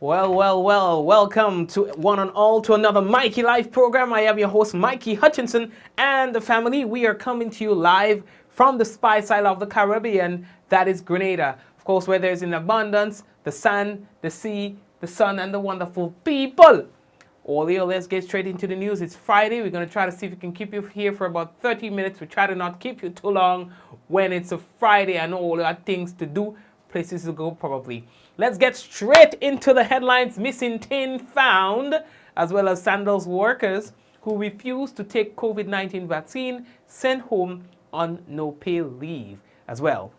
Welcome to one and all to another Mikey Live program. I am your host, Mikey Hutchinson, and the family. We are coming to you live from the Spice Isle of the Caribbean, that is Grenada. Of course, where there is in abundance, the sand, the sea, the sun, and the wonderful people. Olio, let's get straight into the news. It's Friday. We're going to try to see if we can keep you here for about 30 minutes. We try to not keep you too long when it's a Friday. I know all you have things to do, places to go probably. Let's get straight into the headlines. Missing 10 found, as well as Sandals workers who refused to take COVID-19 vaccine sent home on no-pay leave as well.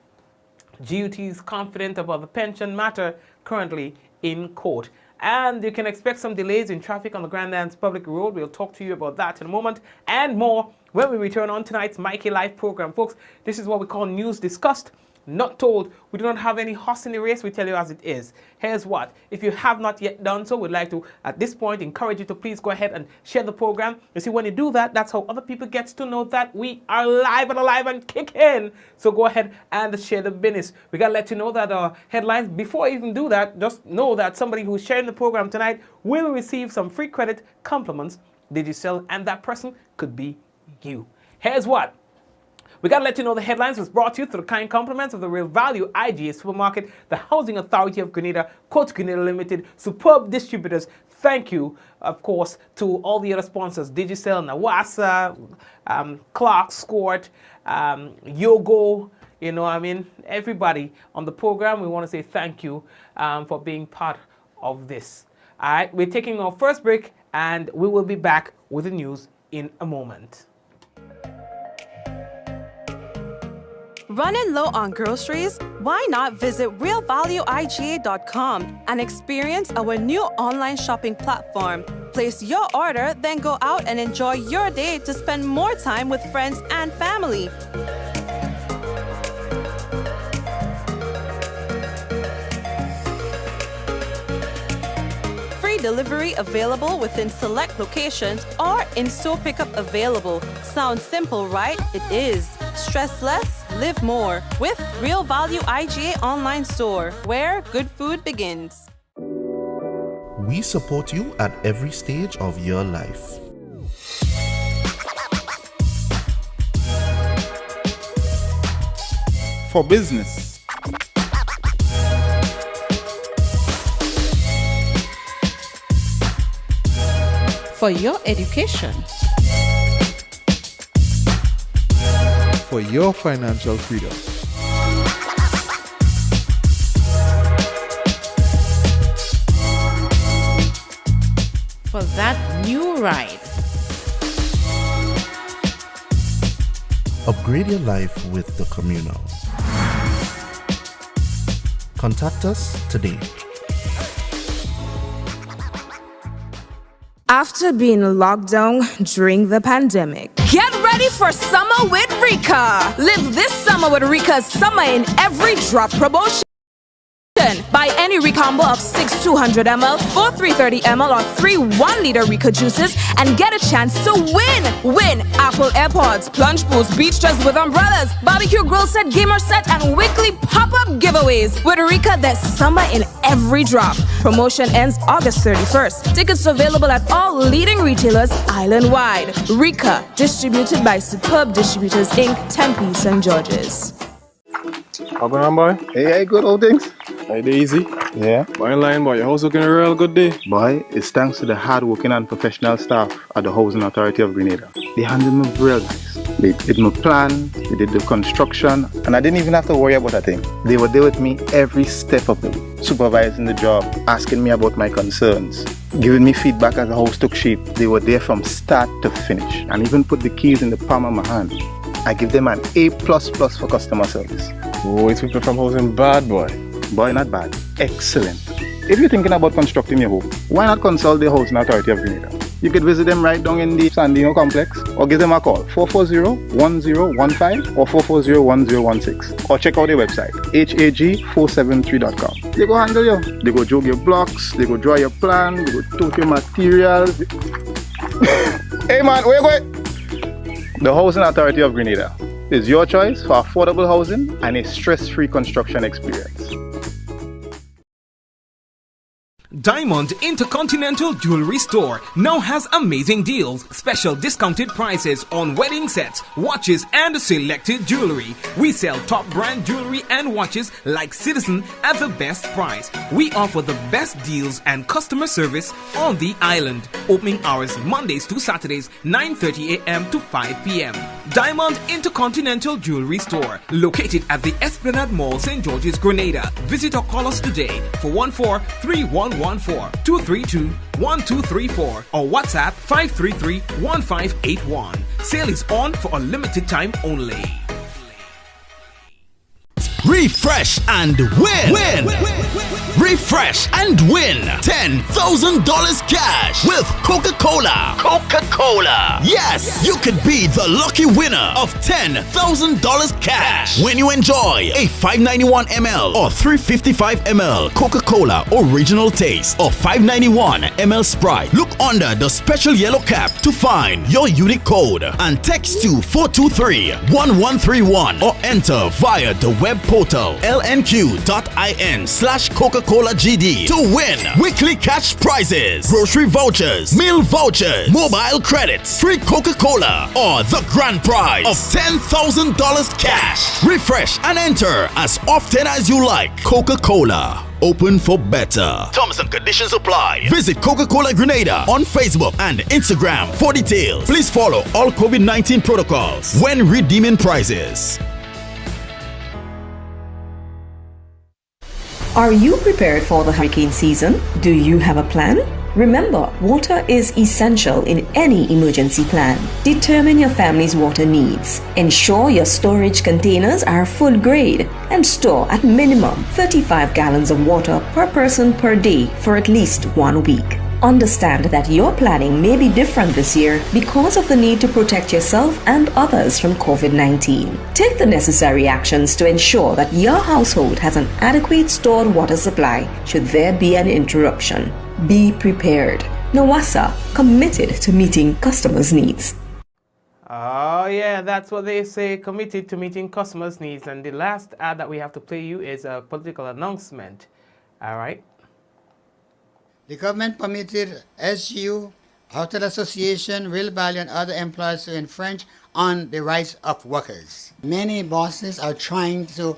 GUT is confident about the pension matter currently in court. And you can expect some delays in traffic on the Grand Anse Public Road. We'll talk to you about that in a moment and more when we return on tonight's Mikey Live program. Folks, this is what we call news discussed, not told. We do not have any horse in the race. We tell you as it is. Here's what. If you have not yet done so, we'd like to, at this point, encourage you to please go ahead and share the program. You see, when you do that, that's how other people get to know that we are live and alive and kicking. So go ahead and share the business. We got to let you know that our headlines, before I even do that, just know that somebody who's sharing the program tonight will receive some free credit compliments, Digicel, and that person could be you. Here's what. We got to let you know the headlines was brought to you through the kind compliments of the Real Value IGA Supermarket, the Housing Authority of Grenada, Coach Grenada Limited, superb distributors. Thank you, of course, to all the other sponsors, Digicel, Nawasa, Clark, Scort, Yogo, everybody on the program. We want to say thank you for being part of this. All right, we're taking our first break, and we will be back with the news in a moment. Running low on groceries? Why not visit realvalueiga.com and experience our new online shopping platform? Place your order, then go out and enjoy your day to spend more time with friends and family. Free delivery available within select locations or in-store pickup available. Sounds simple, right? It is. Stress less, live more with Real Value IGA online store, where good food begins. We support you at every stage of your life. For business, for your education, for your financial freedom, for that new ride. Upgrade your life with the Communal. Contact us today. After being locked down during the pandemic, get ready for summer with Rika. Live this summer with Rika's Summer in Every Drop promotion. Buy any Recombo of 6 200ml, 4 330ml, or 3 1-liter Rika juices and get a chance to win! Win Apple AirPods, plunge pools, beach dress with umbrellas, barbecue grill set, gamer set, and weekly pop-up giveaways. With Rika, there's summer in every drop. Promotion ends August 31st. Tickets available at all leading retailers island-wide. Rika, distributed by Superb Distributors Inc., Tempe, St. George's. How going on, boy? Hey, good old things. Hey, easy. Yeah. Boy, in line, boy. Your house looking a real good day. Boy, it's thanks to the hard-working and professional staff at the Housing Authority of Grenada. They handled me real nice. They did my plan, they did the construction, and I didn't even have to worry about a thing. They were there with me every step of the way, supervising the job, asking me about my concerns, giving me feedback as the house took shape. They were there from start to finish, and even put the keys in the palm of my hand. I give them an A++ for customer service. Oh, it's people from housing bad, boy. Boy, not bad. Excellent. If you're thinking about constructing your home, why not consult the Housing Authority of Grenada? You could visit them right down in the Sandino complex, or give them a call, 440-1015 or 440-1016. Or check out their website, hag473.com. They go handle you. They go jog your blocks, they go draw your plan, they go tote your materials. Hey man, where you going? The Housing Authority of Grenada is your choice for affordable housing and a stress-free construction experience. Diamond Intercontinental Jewelry Store now has amazing deals, special discounted prices on wedding sets, watches, and selected jewelry. We sell top brand jewelry and watches like Citizen at the best price. We offer the best deals and customer service on the island. Opening hours Mondays to Saturdays, 9:30 a.m. to 5 p.m. Diamond Intercontinental Jewelry Store, located at the Esplanade Mall, St. George's, Grenada. Visit or call us today for 143114-232-1234 or WhatsApp 533-1581. Sale is on for a limited time only. Refresh and win. Refresh and win $10,000 cash with Coca-Cola. Coca-Cola. Yes, you could be the lucky winner of $10,000 cash when you enjoy a 591 ml or 355 ml Coca-Cola Original Taste or 591 ml Sprite. Look under the special yellow cap to find your unique code and text to 423-1131 or enter via the web portal lnq.in/Coca-Cola GD to win weekly cash prizes, grocery vouchers, meal vouchers, mobile credits, free Coca-Cola, or the grand prize of $10,000 cash. Refresh and enter as often as you like. Coca-Cola. Open for better. Terms and conditions apply. Visit Coca-Cola Grenada on Facebook and Instagram for details. Please follow all COVID-19 protocols when redeeming prizes. Are you prepared for the hurricane season? Do you have a plan? Remember, water is essential in any emergency plan. Determine your family's water needs. Ensure your storage containers are food grade and store at minimum 35 gallons of water per person per day for at least 1 week. Understand that your planning may be different this year because of the need to protect yourself and others from COVID-19. Take the necessary actions to ensure that your household has an adequate stored water supply should there be an interruption. Be prepared. NOWASA, committed to meeting customers' needs. Oh yeah, that's what they say, committed to meeting customers' needs. And the last ad that we have to play you is a political announcement. All right. The government permitted SGU, Hotel Association, Real Value, and other employers to infringe on the rights of workers. Many bosses are trying to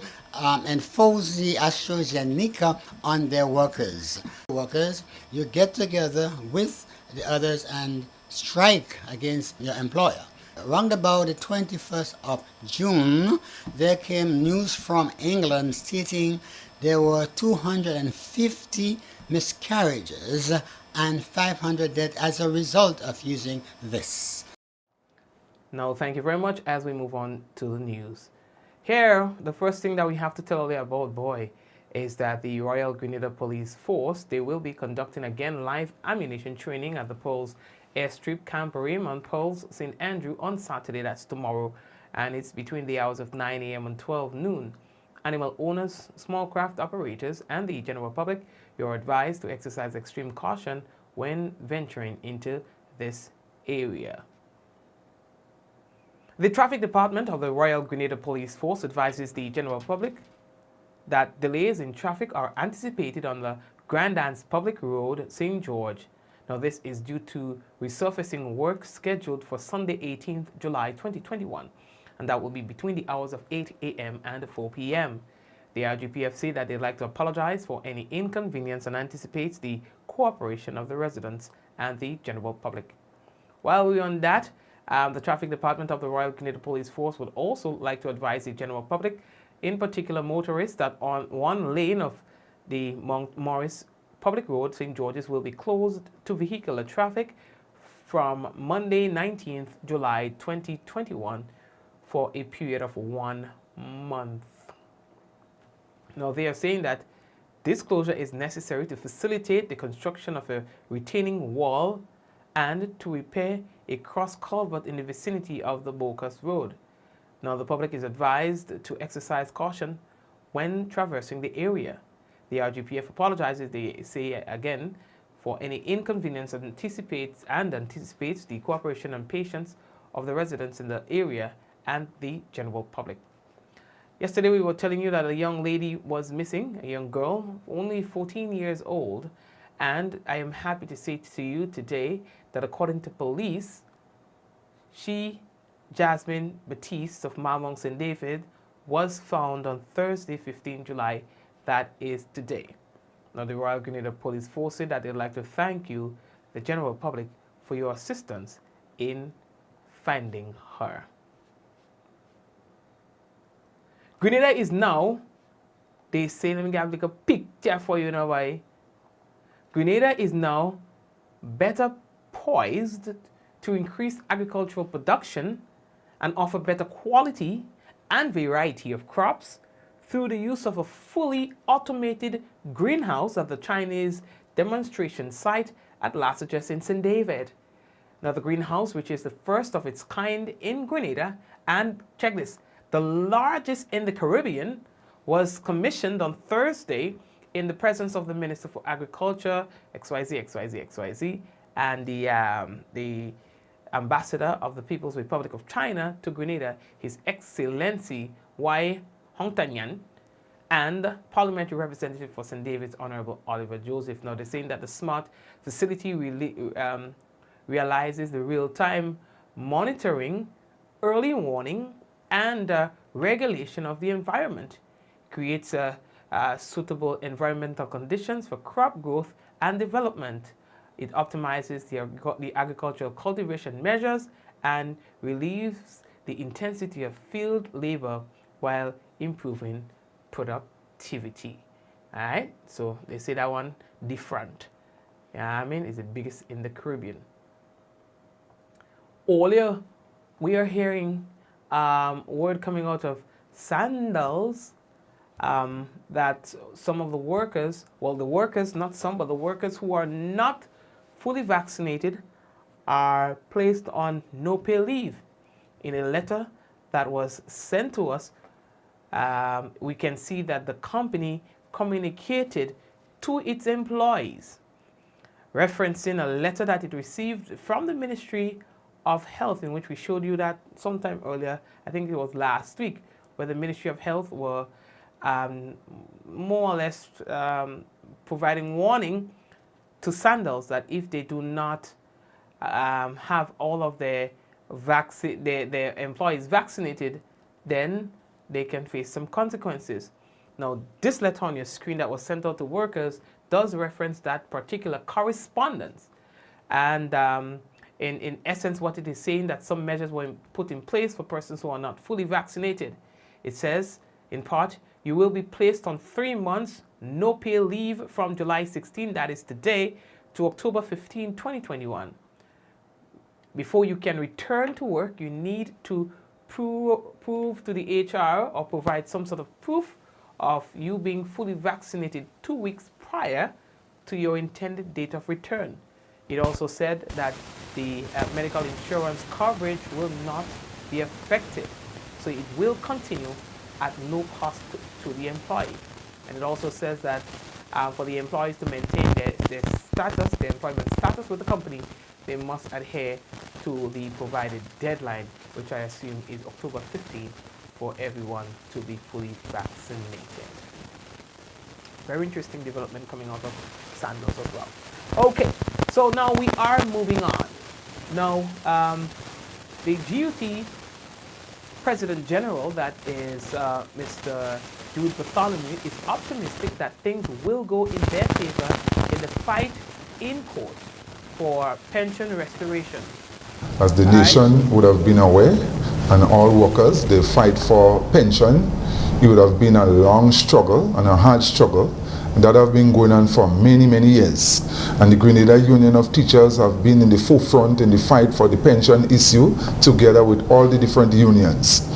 enforce the AstraZeneca on their workers. Workers, you get together with the others and strike against your employer. Around about the 21st of June, there came news from England stating there were 250 miscarriages and 500 deaths as a result of using this. Now, thank you very much as we move on to the news. Here, the first thing that we have to tell you about, boy, is that the Royal Grenada Police Force, they will be conducting again live ammunition training at the Pearls Airstrip Camp Raymond Pearls St. Andrew on Saturday, that's tomorrow, and it's between the hours of 9 a.m. and 12 noon. Animal owners, small craft operators, and the general public, you're advised to exercise extreme caution when venturing into this area. The Traffic Department of the Royal Grenada Police Force advises the general public that delays in traffic are anticipated on the Grand Anse Public Road, St. George. Now, this is due to resurfacing work scheduled for Sunday, 18th July 2021, and that will be between the hours of 8 a.m. and 4 p.m. The RGPF say that they'd like to apologize for any inconvenience and anticipates the cooperation of the residents and the general public. While we're on that, the Traffic Department of the Royal Grenada Police Force would also like to advise the general public, in particular motorists, that on one lane of the Mount Morris Public Road, St. George's, will be closed to vehicular traffic from Monday, 19th July 2021 for a period of 1 month. Now, they are saying that this closure is necessary to facilitate the construction of a retaining wall and to repair a cross culvert in the vicinity of the Bocas Road. Now, the public is advised to exercise caution when traversing the area. The RGPF apologizes, they say again, for any inconvenience and anticipates the cooperation and patience of the residents in the area and the general public. Yesterday, we were telling you that a young lady was missing, a young girl, only 14 years old, And I am happy to say to you today that according to police, she, Jasmine Batiste of Malmong St. David, was found on Thursday, 15 July. That is today. Now, the Royal Grenada Police Force said that they'd like to thank you, the general public, for your assistance in finding her. Grenada is now, they say, let me get like a picture for you now, why. Grenada is now better poised to increase agricultural production and offer better quality and variety of crops through the use of a fully automated greenhouse at the Chinese demonstration site at Las Vegas in St. David. Now, the greenhouse, which is the first of its kind in Grenada, and check this, the largest in the Caribbean, was commissioned on Thursday in the presence of the Minister for Agriculture, XYZ, and the Ambassador of the People's Republic of China to Grenada, His Excellency Y. Hongtanyan, and Parliamentary Representative for St. David's, Honorable Oliver Joseph. Now, they're saying that the smart facility realizes the real-time monitoring, early warning, and regulation of the environment, creates suitable environmental conditions for crop growth and development. It optimizes the agricultural cultivation measures and relieves the intensity of field labor while improving productivity. All right, so they say that one different. Yeah, I mean, it's the biggest in the Caribbean. Earlier, we are hearing word coming out of Sandals that some of the workers, well, the workers, not some, but the workers who are not fully vaccinated are placed on no-pay leave. In a letter that was sent to us, we can see that the company communicated to its employees, referencing a letter that it received from the Ministry of Health, in which we showed you that sometime earlier, I think it was last week, where the Ministry of Health were more or less providing warning to Sandals that if they do not have all of their employees vaccinated, then they can face some consequences. Now, this letter on your screen that was sent out to workers does reference that particular correspondence. And in essence, what it is saying, that some measures were put in place for persons who are not fully vaccinated. It says, in part, you will be placed on 3 months no-pay leave from July 16, that is today, to October 15, 2021. Before you can return to work, you need to prove to the HR or provide some sort of proof of you being fully vaccinated 2 weeks prior to your intended date of return. It also said that the medical insurance coverage will not be affected, so it will continue at no cost to the employee. And it also says that for the employees to maintain their status, their employment status with the company, they must adhere to the provided deadline, which I assume is October 15, for everyone to be fully vaccinated. Very interesting development coming out of Sandals as well. Okay, so now we are moving on. Now, the GUT President General, that is Mr. Jude Bartholomew, is optimistic that things will go in their favor in the fight in court for pension restoration. As the nation would have been aware, and all workers, they fight for pension. It would have been a long struggle and a hard struggle that have been going on for many, many years. And the Grenada Union of Teachers have been in the forefront in the fight for the pension issue, together with all the different unions.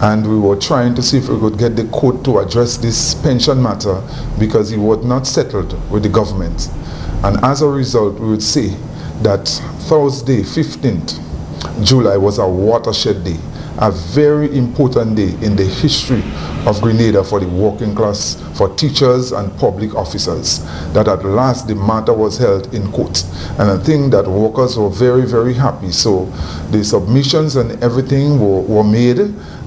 And we were trying to see if we could get the court to address this pension matter, because it was not settled with the government. And as a result, we would say that Thursday, 15th July, was a watershed day, a very important day in the history of Grenada for the working class, for teachers and public officers, that at last the matter was held in court. And I think that workers were very, very happy. So the submissions and everything were made.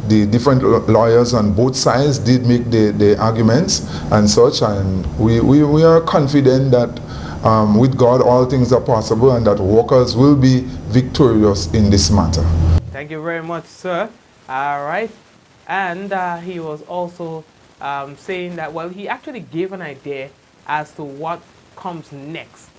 The different lawyers on both sides did make the arguments and such, and we are confident that with God all things are possible, and that workers will be victorious in this matter. Thank you very much, sir. All right. And he was also saying that, well, he actually gave an idea as to what comes next.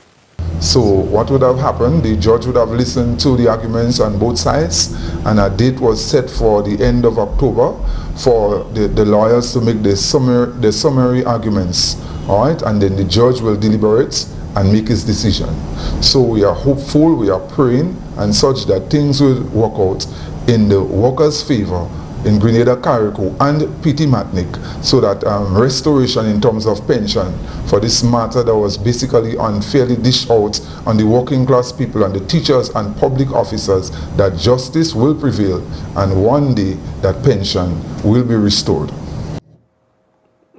So what would have happened? The judge would have listened to the arguments on both sides, and a date was set for the end of October for the lawyers to make the summary arguments. All right, and then the judge will deliberate and make his decision. So we are hopeful, we are praying, and such that things will work out in the workers' favor in Grenada, Carriacou, and PT Matnik, so that restoration in terms of pension for this matter that was basically unfairly dished out on the working class people and the teachers and public officers, that justice will prevail, and one day that pension will be restored.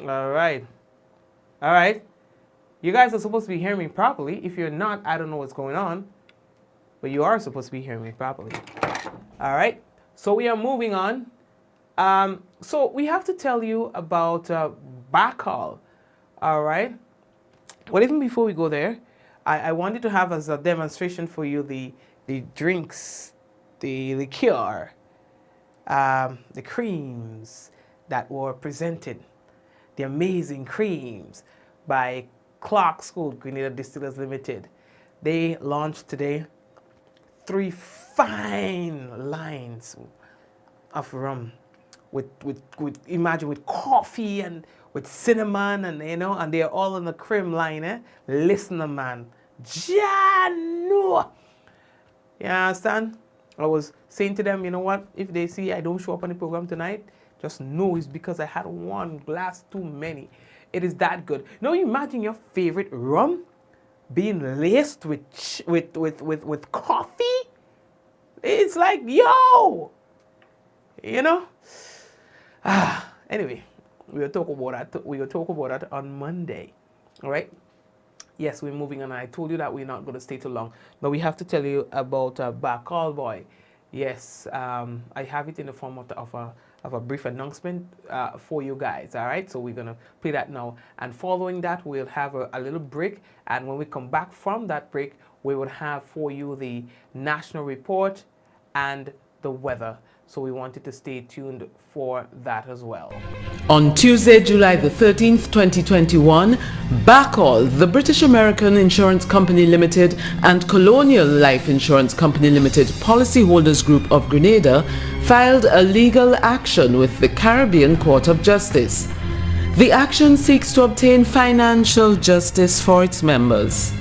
All right. All right. You guys are supposed to be hearing me properly. If you're not, I don't know what's going on, but you are supposed to be hearing me properly. All right. So we are moving on. So we have to tell you about backhaul. All right. Well, even before we go there, I wanted to have as a demonstration for you the drinks, the liqueur, the creams that were presented, the amazing creams by Clark's Gold Grenada Distillers Limited. They launched today 3 fine lines of rum. With imagine with coffee and with cinnamon, and and they're all in the cream line, eh? Listen, man, Jano. You understand? I was saying to them, you know what? If they see I don't show up on the program tonight, just know it's because I had one glass too many. It is that good. Now imagine your favorite rum being laced with coffee. It's like, yo, Anyway, we'll talk about that. We'll talk about that on Monday. All right. Yes, we're moving on. I told you that we're not going to stay too long, but we have to tell you about Backhaul Boy. Yes, I have it in the form of a brief announcement for you guys. All right. So we're gonna play that now, and following that, we'll have a little break. And when we come back from that break, we will have for you the national report and the weather. So we wanted to stay tuned for that as well. On Tuesday, July the 13th, 2021, Backhaul, the British American Insurance Company Limited and Colonial Life Insurance Company Limited Policyholders Group of Grenada filed a legal action with the Caribbean Court of Justice. The action seeks to obtain financial justice for its members.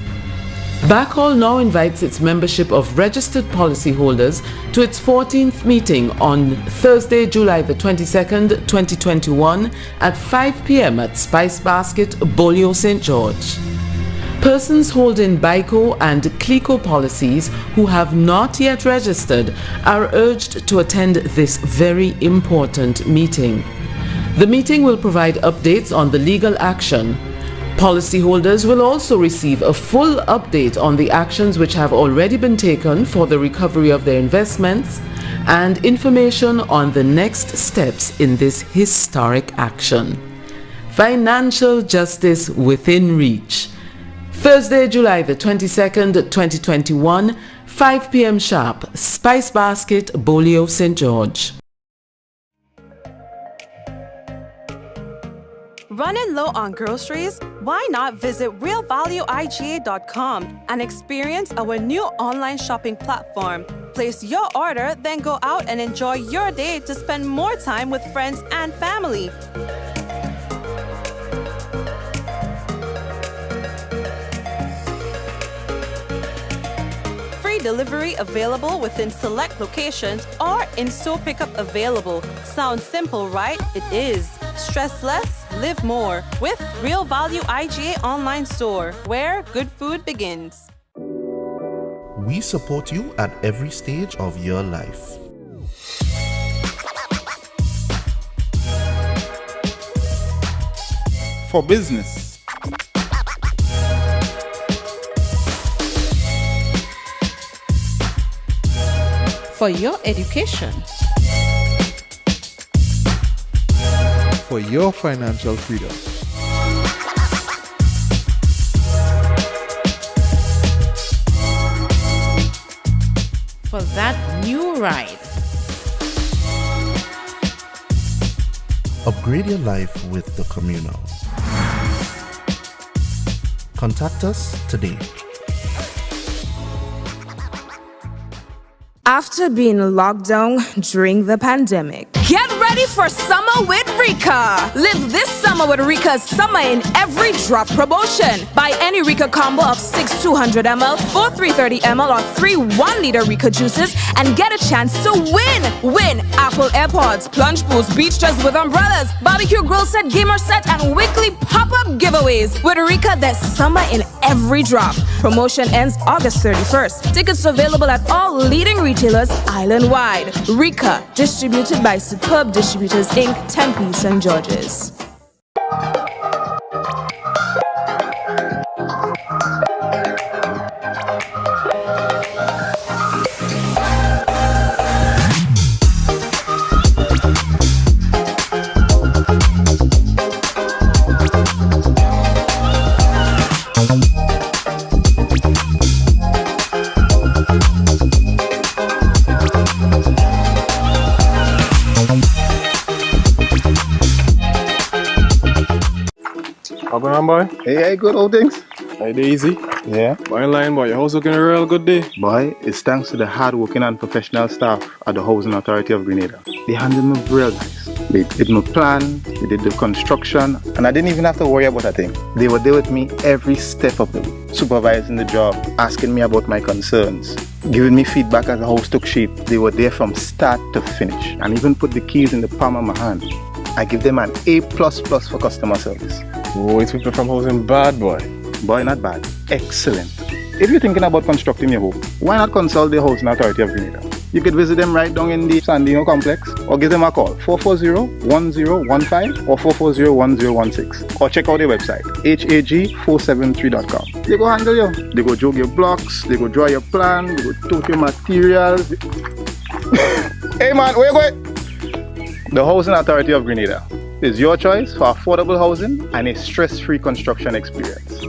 Backhaul now invites its membership of registered policyholders to its 14th meeting on Thursday, July the 22nd, 2021 at 5 p.m. at Spice Basket, Bolio, St. George. Persons holding BICO and CLICO policies who have not yet registered are urged to attend this very important meeting. The meeting will provide updates on the legal action. Policyholders will also receive a full update on the actions which have already been taken for the recovery of their investments and information on the next steps in this historic action. Financial justice within reach. Thursday, July the 22nd, 2021, 5 p.m. sharp, Spice Basket, Bolio, St. George. Running low on groceries? Why not visit realvalueiga.com and experience our new online shopping platform? Place your order, then go out and enjoy your day to spend more time with friends and family. Free delivery available within select locations or in-store pickup available. Sounds simple, right? It is. Stress less, live more with Real Value IGA online store, where good food begins. We support you at every stage of your life. For business. For your education. For your financial freedom. ride. Upgrade your life with the Communal. Contact us today. After being locked down during the pandemic, get ready for summer with Rika. Live this summer with Rika's Summer in Every Drop promotion. Buy any Rika combo of 6 200ml, 4 330ml, or 3 1-liter Rika juices and get a chance to win. Win Apple AirPods, plunge pools, beach chairs with umbrellas, barbecue grill set, gamer set, and weekly pop-up giveaways. With Rika, there's summer in every drop. Promotion ends August 31st. Tickets available at all leading retailers island-wide. Rika, distributed by Superb Distributors Inc., Tempe, St. George's. How going on, boy? Hey, good old things. Hey, easy. Yeah. Boy, in line, boy. Your house looking a real good day. Boy, it's thanks to the hard-working and professional staff at the Housing Authority of Grenada. They handled me real nice. They did my plan, they did the construction, and I didn't even have to worry about a thing. They were there with me every step of the way, supervising the job, asking me about my concerns, giving me feedback as the house took shape. They were there from start to finish, and even put the keys in the palm of my hand. I give them an A++ for customer service. Boy, people from housing bad, boy. Boy, not bad. Excellent. If you're thinking about constructing your home, why not consult the Housing Authority of Grenada? You could visit them right down in the Sandals complex, or give them a call 440-1015 or 440-1016, or check out their website hag473.com. They go handle you. They go jog your blocks, they go draw your plan, they go tote your materials. Hey man, where you going? The Housing Authority of Grenada is your choice for affordable housing and a stress-free construction experience.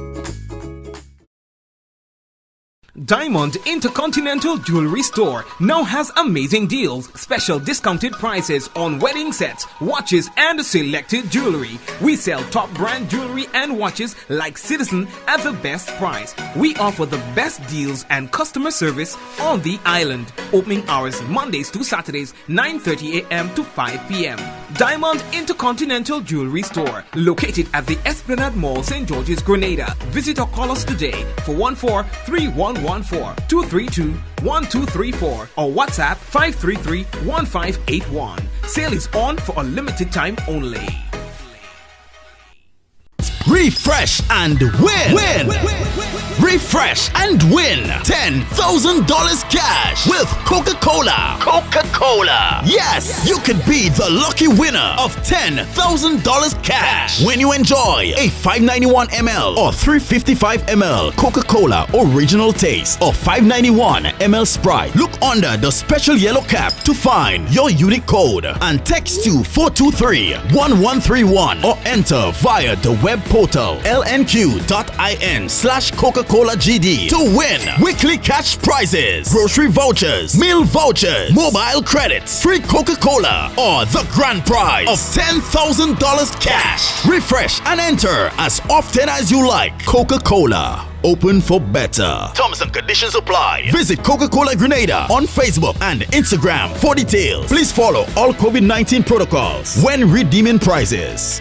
Diamond Intercontinental Jewelry Store now has amazing deals, special discounted prices on wedding sets, watches, and selected jewelry. We sell top brand jewelry and watches like Citizen at the best price. We offer the best deals and customer service on the island. Opening hours Mondays to Saturdays, 9:30 a.m. to 5 p.m. Diamond Intercontinental Jewelry Store, located at the Esplanade Mall, St. George's, Grenada. Visit or call us today for 14-3114-232-1234 or WhatsApp 533-1581. Sale is on for a limited time only. Refresh and win. Refresh and win $10,000 cash with Coca-Cola. Coca-Cola. Yes, you could be the lucky winner of $10,000 cash when you enjoy a 591 ml or 355 ml Coca-Cola Original Taste or 591 ml Sprite. Look under the special yellow cap to find your unique code and text to 423-1131 or enter via the web portal lnq.in/Coca-Cola GD to win weekly cash prizes, grocery vouchers, meal vouchers, mobile credits, free Coca-Cola, or the grand prize of $10,000 cash. Refresh and enter as often as you like. Coca-Cola. Open for better. Terms and conditions apply. Visit Coca-Cola Grenada on Facebook and Instagram for details. Please follow all COVID-19 protocols when redeeming prizes.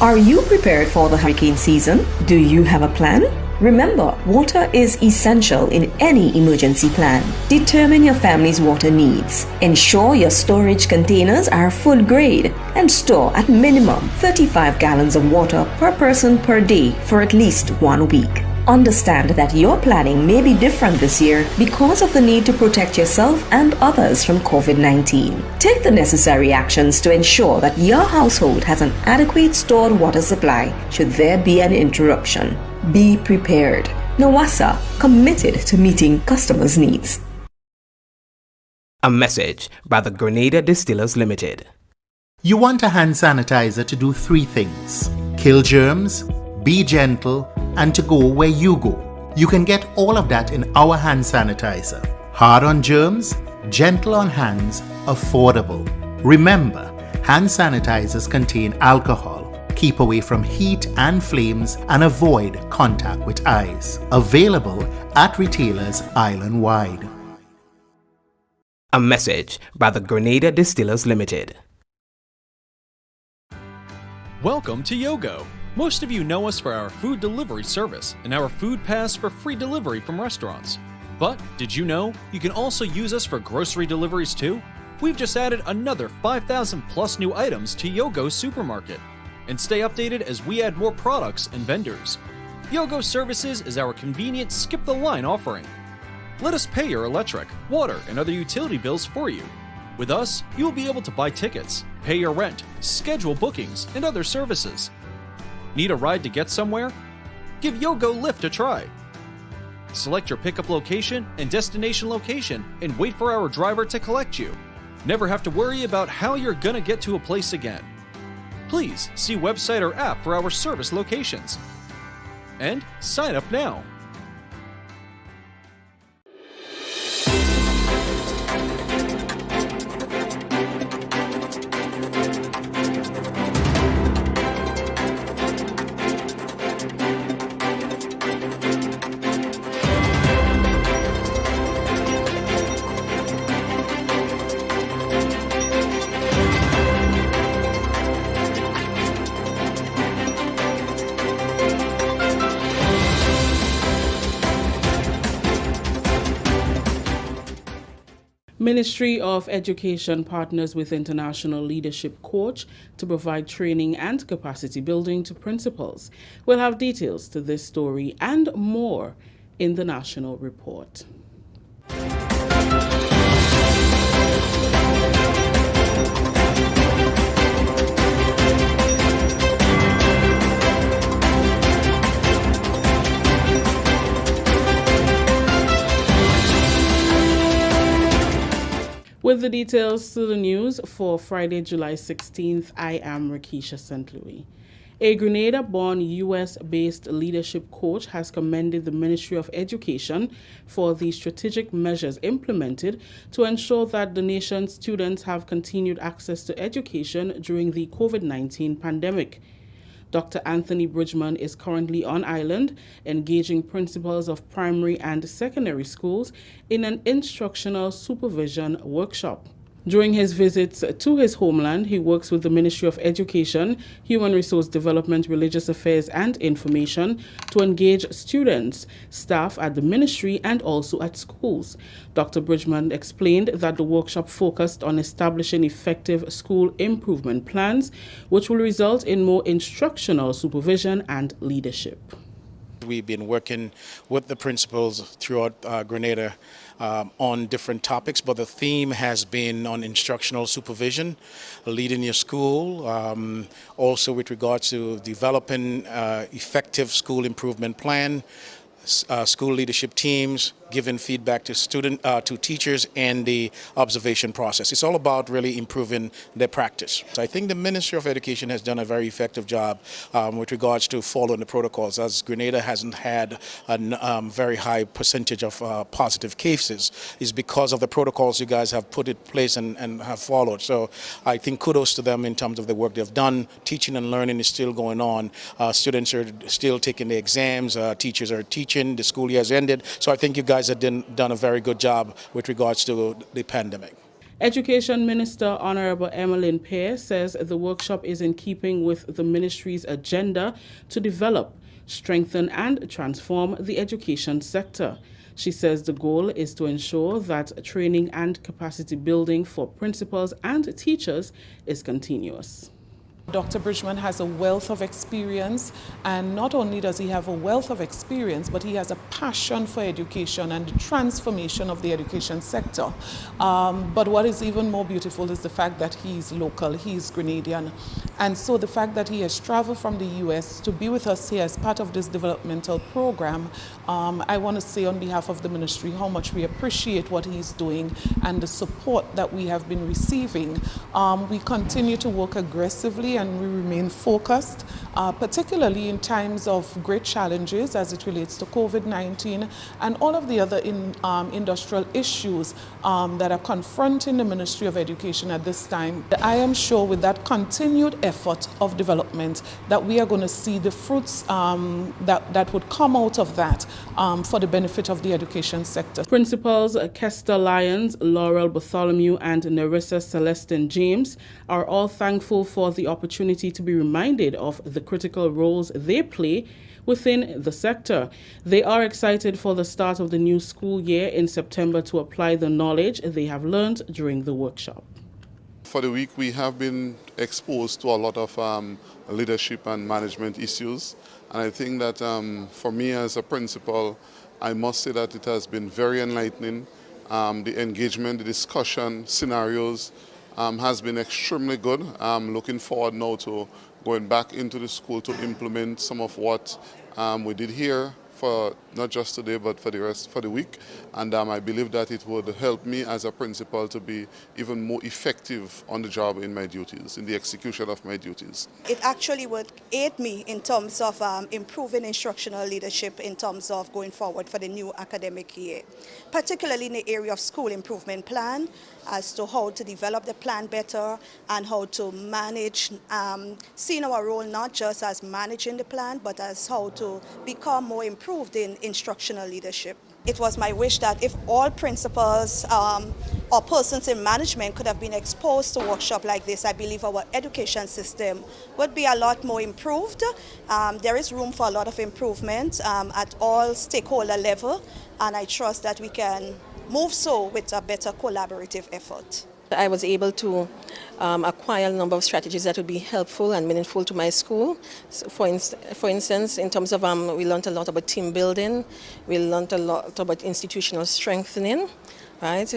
Are you prepared for the hurricane season? Do you have a plan? Remember, water is essential in any emergency plan. Determine your family's water needs. Ensure your storage containers are food grade and store at minimum 35 gallons of water per person per day for at least 1 week. Understand that your planning may be different this year because of the need to protect yourself and others from COVID-19. Take the necessary actions to ensure that your household has an adequate stored water supply should there be an interruption. Be prepared. NAWASA, committed to meeting customers' needs. A message by the Grenada Distillers Limited. You want a hand sanitizer to do 3 things: kill germs, be gentle, and to go where you go. You can get all of that in our hand sanitizer. Hard on germs, gentle on hands, affordable. Remember, hand sanitizers contain alcohol. Keep away from heat and flames and avoid contact with eyes. Available at retailers island-wide. A message by the Grenada Distillers Limited. Welcome to Yogo. Most of you know us for our food delivery service and our food pass for free delivery from restaurants. But did you know you can also use us for grocery deliveries too? We've just added another 5,000 plus new items to Yogo's supermarket. And stay updated as we add more products and vendors. Yogo Services is our convenient skip the line offering. Let us pay your electric, water, and other utility bills for you. With us, you will be able to buy tickets, pay your rent, schedule bookings, and other services. Need a ride to get somewhere? Give Yogo Lyft a try. Select your pickup location and destination location and wait for our driver to collect you. Never have to worry about how you're gonna get to a place again. Please see website or app for our service locations. And sign up now. Ministry of Education partners with International Leadership Coach to provide training and capacity building to principals. We'll have details to this story and more in the National Report. With the details to the news for Friday, July 16th, I am Rakisha St. Louis. A Grenada-born U.S.-based leadership coach has commended the Ministry of Education for the strategic measures implemented to ensure that the nation's students have continued access to education during the COVID-19 pandemic. Dr. Anthony Bridgman is currently on island, engaging principals of primary and secondary schools in an instructional supervision workshop. During his visits to his homeland, he works with the Ministry of Education, Human Resource Development, Religious Affairs and Information to engage students, staff at the ministry and also at schools. Dr. Bridgman explained that the workshop focused on establishing effective school improvement plans, which will result in more instructional supervision and leadership. We've been working with the principals throughout Grenada on different topics, but the theme has been on instructional supervision, leading your school, also with regards to developing effective school improvement plan, school leadership teams, giving feedback to to teachers, and the observation process. It's all about really improving their practice. So I think the Ministry of Education has done a very effective job with regards to following the protocols, as Grenada hasn't had a very high percentage of positive cases. Is because of the protocols you guys have put in place and have followed. So I think kudos to them in terms of the work they've done. Teaching and learning is still going on. Students are still taking the exams. Teachers are teaching. The school year has ended. So I think you guys have done a very good job with regards to the pandemic. Education Minister Honorable Emmeline Pear says the workshop is in keeping with the ministry's agenda to develop, strengthen and transform the education sector. She says the goal is to ensure that training and capacity building for principals and teachers is continuous. Dr. Bridgman has a wealth of experience, and not only does he have a wealth of experience, but he has a passion for education and the transformation of the education sector. But what is even more beautiful is the fact that he's local, he's Grenadian. And so the fact that he has traveled from the US to be with us here as part of this developmental program, I want to say on behalf of the ministry how much we appreciate what he's doing and the support that we have been receiving. We continue to work aggressively ready and we remain focused, particularly in times of great challenges as it relates to COVID-19 and all of the other industrial issues that are confronting the Ministry of Education at this time. I am sure with that continued effort of development that we are going to see the fruits that would come out of that for the benefit of the education sector. Principals Kester Lyons, Laurel Bartholomew, and Narissa Celestin James are all thankful for the opportunity to be reminded of the critical roles they play within the sector. They are excited for the start of the new school year in September to apply the knowledge they have learned during the workshop. For the week, we have been exposed to a lot of leadership and management issues. And I think that for me as a principal, I must say that it has been very enlightening. The engagement, the discussion, scenarios has been extremely good. I'm looking forward now to going back into the school to implement some of what we did here for not just today but for the week, and I believe that it would help me as a principal to be even more effective on the job in my duties, in the execution of my duties. It actually would aid me in terms of improving instructional leadership in terms of going forward for the new academic year, particularly in the area of school improvement plan, as to how to develop the plan better and how to manage, seeing our role not just as managing the plan, but as how to become more improved in instructional leadership. It was my wish that if all principals or persons in management could have been exposed to a workshop like this, I believe our education system would be a lot more improved. There is room for a lot of improvement at all stakeholder level, and I trust that we can move so with a better collaborative effort. I was able to acquire a number of strategies that would be helpful and meaningful to my school. So for instance, in terms of, we learned a lot about team building, we learned a lot about institutional strengthening, right?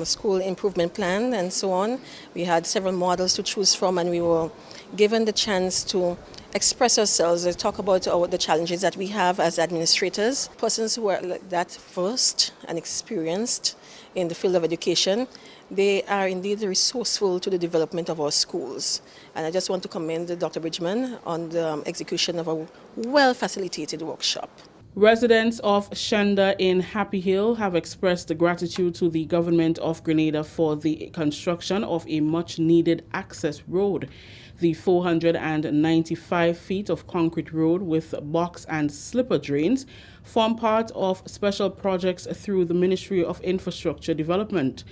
School improvement plan and so on. We had several models to choose from, and we were given the chance to express ourselves, talk about the challenges that we have as administrators, persons who are like that versed and experienced in the field of education. They are indeed resourceful to the development of our schools. And I just want to commend Dr. Bridgman on the execution of a well-facilitated workshop. Residents of Shenda in Happy Hill have expressed gratitude to the government of Grenada for the construction of a much-needed access road. The 495 feet of concrete road with box and slipper drains form part of special projects through the Ministry of Infrastructure Development.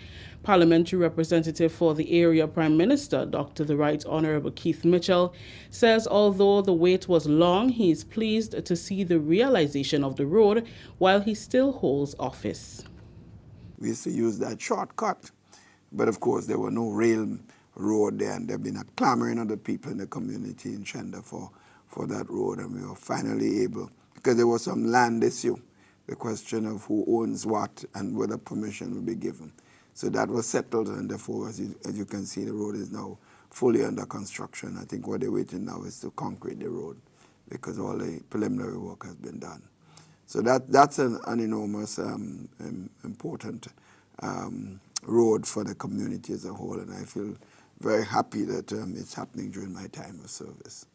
Parliamentary representative for the area Prime Minister, Dr. the Right Honourable Keith Mitchell, says although the wait was long, he is pleased to see the realization of the road while he still holds office. We used to use that shortcut, but of course there were no rail road there, and there have been a clamoring of the people in the community in Shenda for that road, and we were finally able, because there was some land issue, the question of who owns what and whether permission will be given. So that was settled, and therefore, as you can see, the road is now fully under construction. I think what they're waiting now is to concrete the road, because all the preliminary work has been done. So that's an enormous, important road for the community as a whole, and I feel very happy that it's happening during my time of service.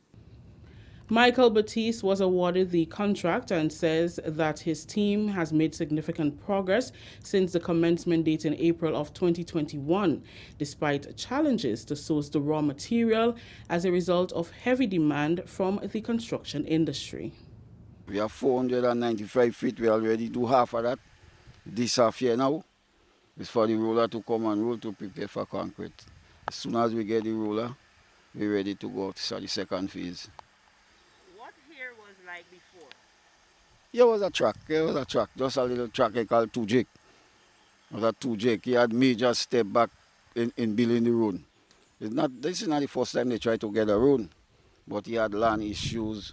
Michael Batiste was awarded the contract and says that his team has made significant progress since the commencement date in April of 2021, despite challenges to source the raw material as a result of heavy demand from the construction industry. We have 495 feet, we already do half of that. This half year now is for the roller to come and roll to prepare for concrete. As soon as we get the roller, we're ready to go to the second phase. Yeah, it was a track, just a little track I called 2J. It was a 2J. He had major step back in building the road. This is not the first time they tried to get a road, but he had land issues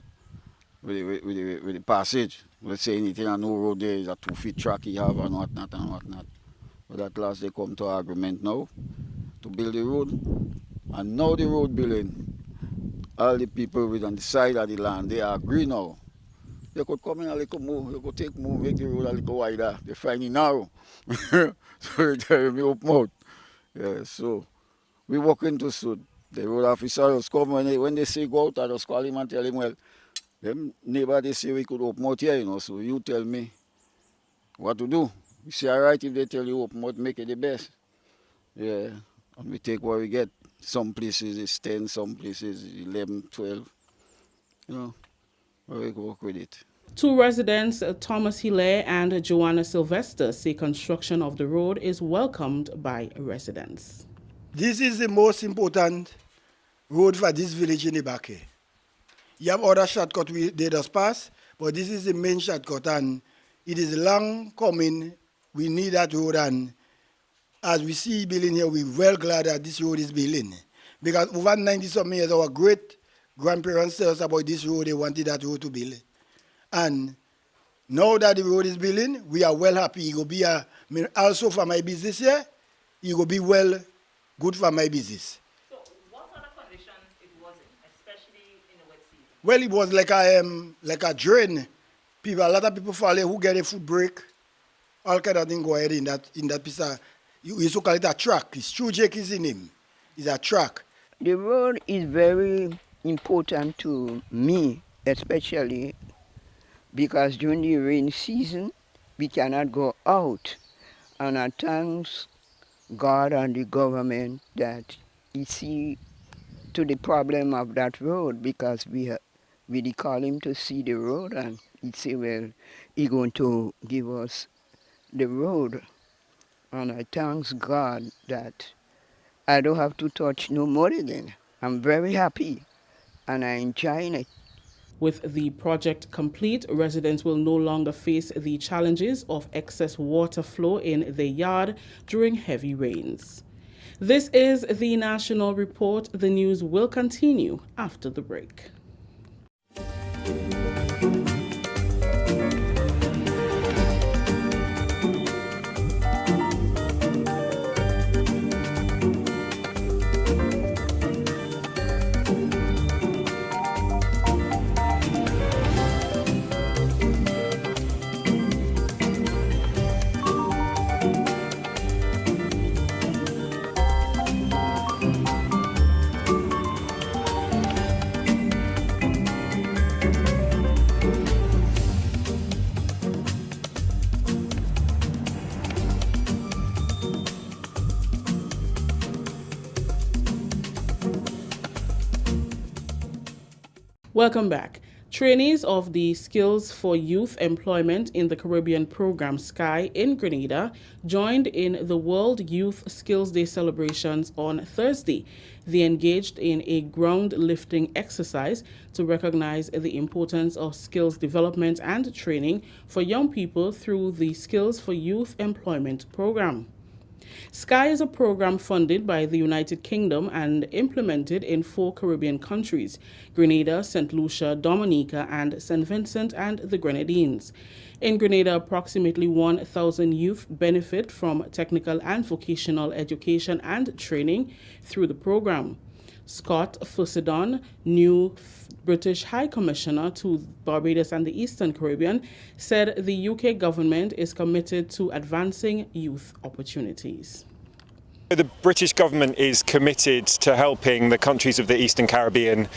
with the passage. Let's say anything on no road there is a 2-foot track he have and whatnot. But at last they come to an agreement now to build the road. And now the road building, all the people on the side of the land, they agree now. They could come in a little more, they could take more, make the road a little wider. They find it narrow. So they tell me open out. Yeah, so we walk into suit The road officer just come when they say go out, I just call him and tell him, well, them neighbor they say we could open out here, so you tell me what to do. You say, all right, if they tell you open out, make it the best. Yeah, and we take what we get. Some places it's 10, some places 11, 12. We work with it. Two residents, Thomas Hilaire and Joanna Sylvester, say construction of the road is welcomed by residents. This is the most important road for this village in the back here. You have other shortcuts they just pass, but this is the main shortcut, and it is long coming. We need that road, and as we see building here, we're well glad that this road is building. Because over 90-something years, our great-grandparents tell us about this road, they wanted that road to build. And now that the road is building, we are well happy. It will be also for my business here, it will be well good for my business. So what sort of conditions it was in, especially in the wet season? Well, it was like a drain. A lot of people fall here who get a foot break. All kind of things go ahead in that piece of, you used to call it a track. It's true Jake is in him. It's a track. The road is very important to me, especially because during the rain season, we cannot go out. And I thank God and the government that he see to the problem of that road, because we call him to see the road, and he say, well, he going to give us the road. And I thank God that I don't have to touch no more again. I'm very happy and I'm enjoying it. With the project complete, residents will no longer face the challenges of excess water flow in their yard during heavy rains. This is the National Report. The news will continue after the break. Welcome back. Trainees of the Skills for Youth Employment in the Caribbean program SKY in Grenada joined in the World Youth Skills Day celebrations on Thursday. They engaged in a ground lifting exercise to recognize the importance of skills development and training for young people through the Skills for Youth Employment program. SKY is a program funded by the United Kingdom and implemented in 4 Caribbean countries: Grenada, St. Lucia, Dominica, and St. Vincent and the Grenadines. In Grenada, approximately 1,000 youth benefit from technical and vocational education and training through the program. Scott Fusidon, new British High Commissioner to Barbados and the Eastern Caribbean, said the UK government is committed to advancing youth opportunities. The British government is committed to helping the countries of the Eastern Caribbean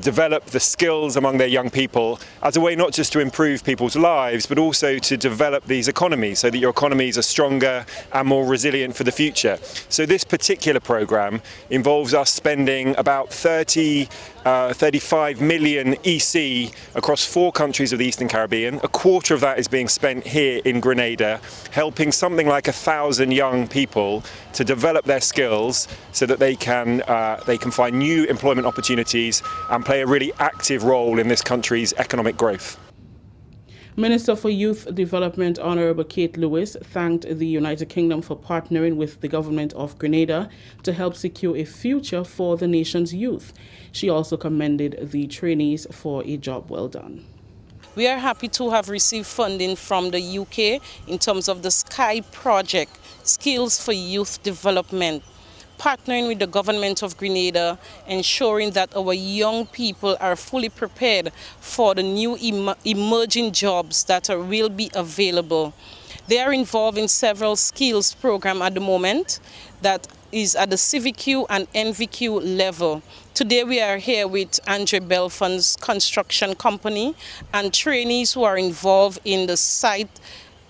develop the skills among their young people as a way not just to improve people's lives, but also to develop these economies so that your economies are stronger and more resilient for the future. So this particular programme involves us spending about 35 million EC across 4 countries of the Eastern Caribbean. A quarter of that is being spent here in Grenada, helping something like 1,000 young people to develop their skills so that they can find new employment opportunities and play a really active role in this country's economic growth. Minister for Youth Development Honourable Kate Lewis thanked the United Kingdom for partnering with the government of Grenada to help secure a future for the nation's youth. She also commended the trainees for a job well done. We are happy to have received funding from the UK in terms of the SKY project, Skills for Youth Development, partnering with the government of Grenada, ensuring that our young people are fully prepared for the new emerging jobs that will be available. They are involved in several skills programs at the moment that is at the CVQ and NVQ level. Today we are here with Andre Belfon's construction company and trainees who are involved in the site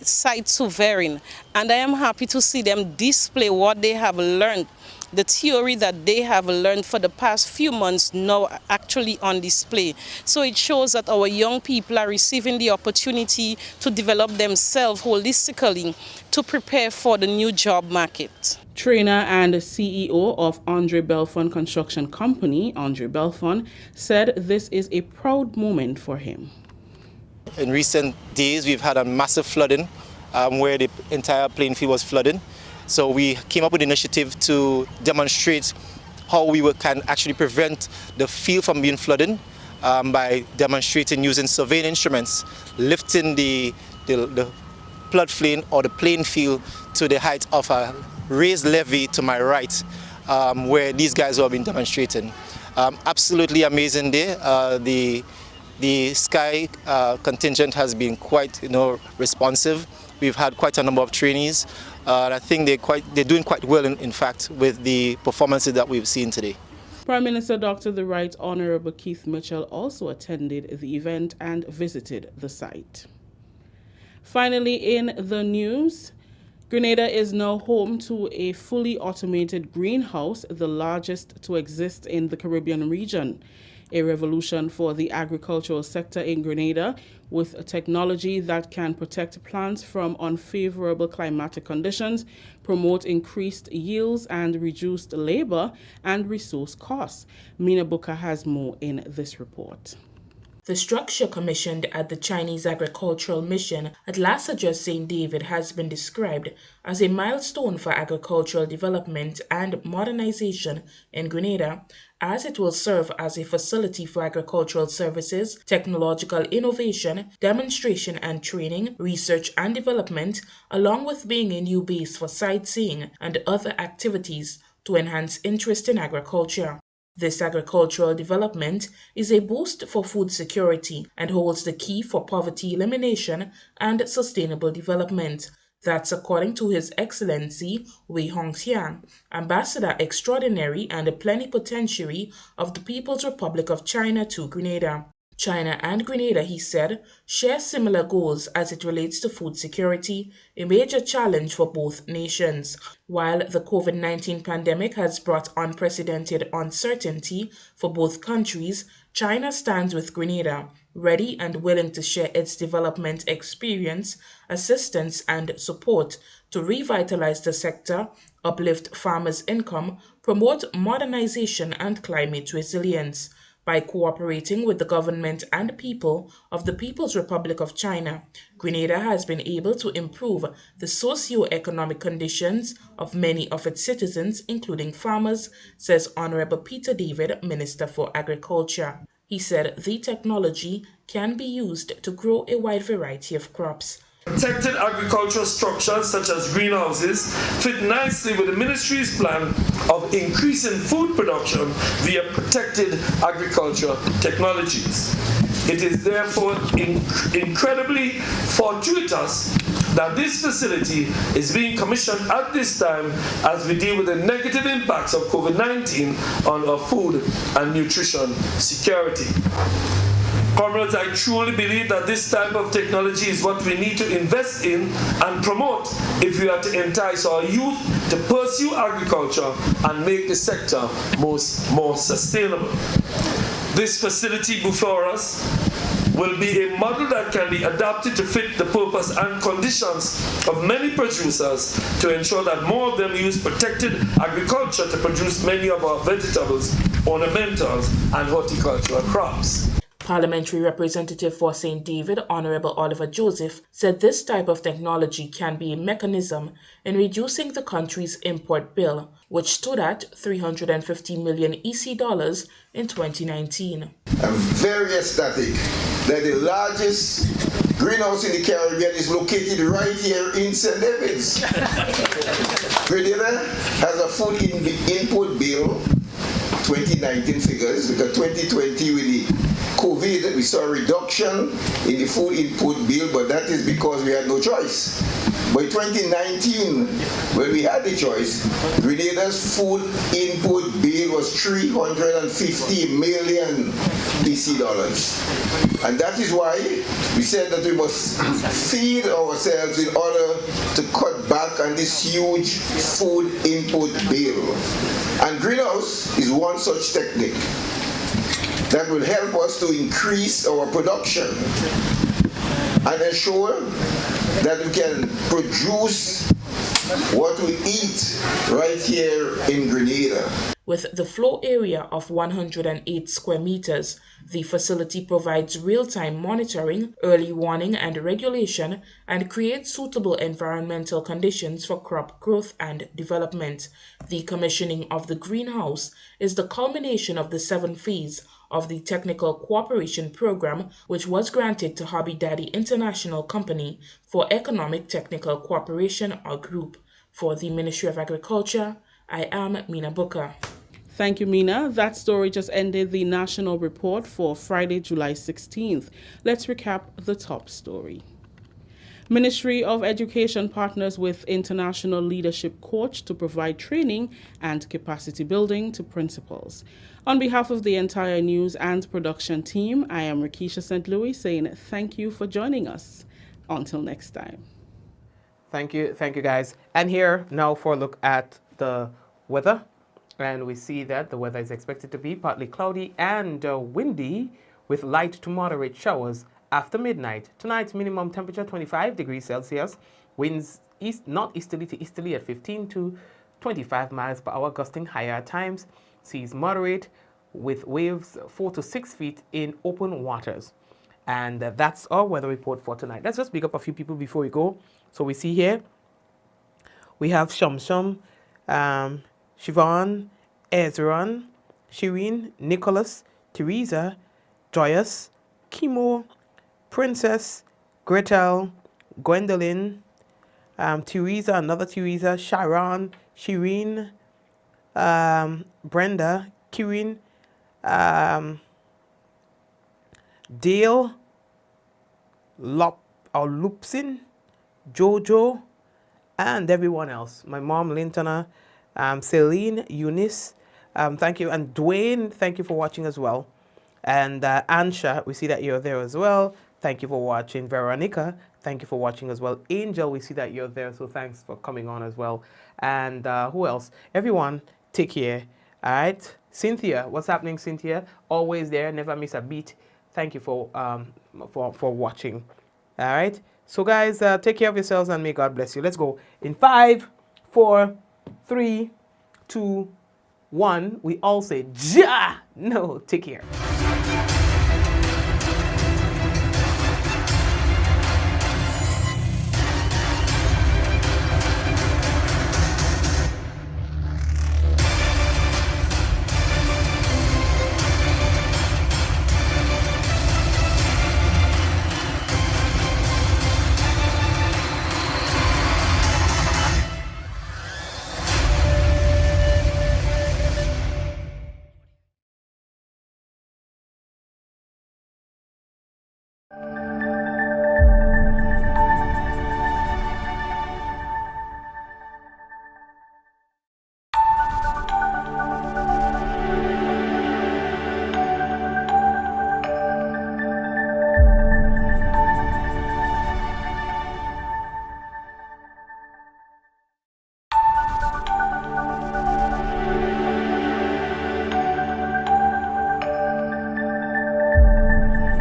sovereign, and I am happy to see them display what they have learned, the theory that they have learned for the past few months now actually on display. So it shows that our young people are receiving the opportunity to develop themselves holistically to prepare for the new job market. Trainer and CEO of Andre Belfon Construction Company, Andre Belfon, said this is a proud moment for him. In recent days, we've had a massive flooding where the entire playing field was flooded. So we came up with an initiative to demonstrate how we can actually prevent the field from being flooded by demonstrating using surveying instruments, lifting the floodplain or the playing field to the height of a raised levee to my right, where these guys have been demonstrating. Absolutely amazing day. The Sky contingent has been quite, responsive. We've had quite a number of trainees. And I think they're doing quite well, in fact, with the performances that we've seen today. Prime Minister Dr. The Right Honorable Keith Mitchell also attended the event and visited the site. Finally, in the news, Grenada is now home to a fully automated greenhouse, the largest to exist in the Caribbean region. A revolution for the agricultural sector in Grenada, with a technology that can protect plants from unfavorable climatic conditions, promote increased yields and reduced labor and resource costs. Mina Buka has more in this report. The structure commissioned at the Chinese Agricultural Mission at Lassaja St. David has been described as a milestone for agricultural development and modernization in Grenada, as it will serve as a facility for agricultural services, technological innovation, demonstration and training, research and development, along with being a new base for sightseeing and other activities to enhance interest in agriculture. This agricultural development is a boost for food security and holds the key for poverty elimination and sustainable development. That's according to His Excellency Wei Hongxiang, Ambassador Extraordinary and Plenipotentiary of the People's Republic of China to Grenada. China and Grenada, he said, share similar goals as it relates to food security, a major challenge for both nations. While the COVID-19 pandemic has brought unprecedented uncertainty for both countries, China stands with Grenada, ready and willing to share its development experience, assistance, and support to revitalize the sector, uplift farmers' income, promote modernization, and climate resilience. By cooperating with the government and people of the People's Republic of China, Grenada has been able to improve the socio-economic conditions of many of its citizens, including farmers, says Honorable Peter David, Minister for Agriculture. He said the technology can be used to grow a wide variety of crops. Protected agricultural structures such as greenhouses fit nicely with the ministry's plan of increasing food production via protected agriculture technologies. It is therefore incredibly fortuitous that this facility is being commissioned at this time as we deal with the negative impacts of COVID-19 on our food and nutrition security. Comrades, I truly believe that this type of technology is what we need to invest in and promote if we are to entice our youth to pursue agriculture and make the sector more sustainable. This facility before us will be a model that can be adapted to fit the purpose and conditions of many producers to ensure that more of them use protected agriculture to produce many of our vegetables, ornamentals, and horticultural crops. Parliamentary Representative for St. David, Honorable Oliver Joseph, said this type of technology can be a mechanism in reducing the country's import bill, which stood at $350 million EC dollars in 2019. I'm very ecstatic that the largest greenhouse in the Caribbean is located right here in St. David's. Grenada has a food input bill, 2019 figures, because 2020 with the COVID, we saw a reduction in the food input bill, but that is because we had no choice. By 2019, when we had the choice, Grenada's food input bill was 350 million PC dollars. And that is why we said that we must feed ourselves in order to cut back on this huge food input bill. And greenhouse is one such technique that will help us to increase our production and ensure that we can produce what we eat right here in Grenada. With the floor area of 108 square meters, the facility provides real-time monitoring, early warning and regulation, and creates suitable environmental conditions for crop growth and development. The commissioning of the greenhouse is the culmination of the 7 phase of the Technical Cooperation Program, which was granted to Hobby Daddy International Company for Economic Technical Cooperation, or GROUP. For the Ministry of Agriculture, I am Mina Booker. Thank you, Mina. That story just ended the national report for Friday, July 16th. Let's recap the top story. Ministry of Education partners with International Leadership Coach to provide training and capacity building to principals. On behalf of the entire news and production team, I am Rakisha St. Louis saying thank you for joining us. Until next time. Thank you, guys. And here now for a look at the weather. And we see that the weather is expected to be partly cloudy and windy with light to moderate showers after midnight. Tonight's minimum temperature 25 degrees Celsius. Winds northeasterly to easterly at 15 to 25 miles per hour, gusting higher at times. Seas moderate with waves 4 to 6 feet in open waters. And that's our weather report for tonight. Let's just pick up a few people before we go. So we see here, we have Shum, Siobhan, Ezran, Shireen, Nicholas, Teresa, Joyous, Kimo, Princess, Gretel, Gwendolyn, Teresa, another Teresa, Sharon, Shireen, Brenda, Kirin, Dale, Lupsin, Jojo, and everyone else. My mom, Lintana, Celine, Eunice, thank you. And Dwayne, thank you for watching as well. And Ansha, we see that you're there as well. Thank you for watching. Veronica, thank you for watching as well. Angel, we see that you're there, so thanks for coming on as well. And who else? Everyone, take care. All right. Cynthia, what's happening, Cynthia? Always there, never miss a beat. Thank you for watching. All right. So guys, take care of yourselves and may God bless you. Let's go. In 5, 4, 3, 2, 1. We all say, Ja! No, take care.